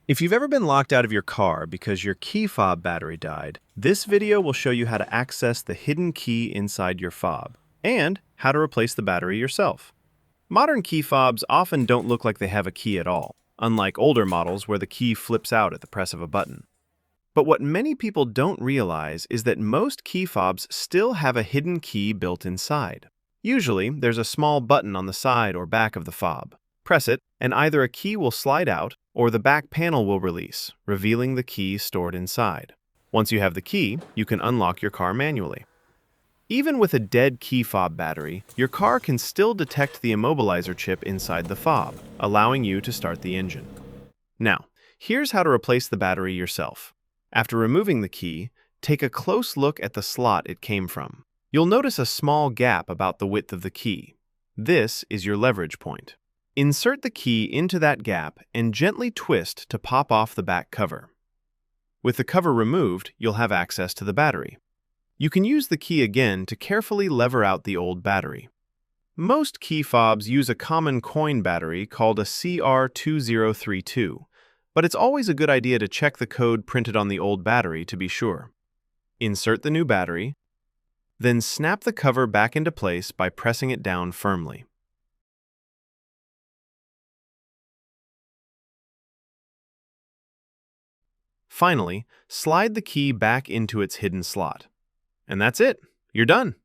If you've ever been locked out of your car because your key fob battery died, this video will show you how to access the hidden key inside your fob and how to replace the battery yourself. Modern key fobs often don't look like they have a key at all, unlike older models where the key flips out at the press of a button. But what many people don't realize is that most key fobs still have a hidden key built inside. Usually, there's a small button on the side or back of the fob. Press it, and either a key will slide out or the back panel will release, revealing the key stored inside. Once you have the key, you can unlock your car manually. Even with a dead key fob battery, your car can still detect the immobilizer chip inside the fob, allowing you to start the engine. Now, here's how to replace the battery yourself. After removing the key, take a close look at the slot it came from. You'll notice a small gap about the width of the key. This is your leverage point. Insert the key into that gap and gently twist to pop off the back cover. With the cover removed, you'll have access to the battery. You can use the key again to carefully lever out the old battery. Most key fobs use a common coin battery called a CR2032, but it's always a good idea to check the code printed on the old battery to be sure. Insert the new battery, then snap the cover back into place by pressing it down firmly. Finally, slide the key back into its hidden slot. And that's it. You're done.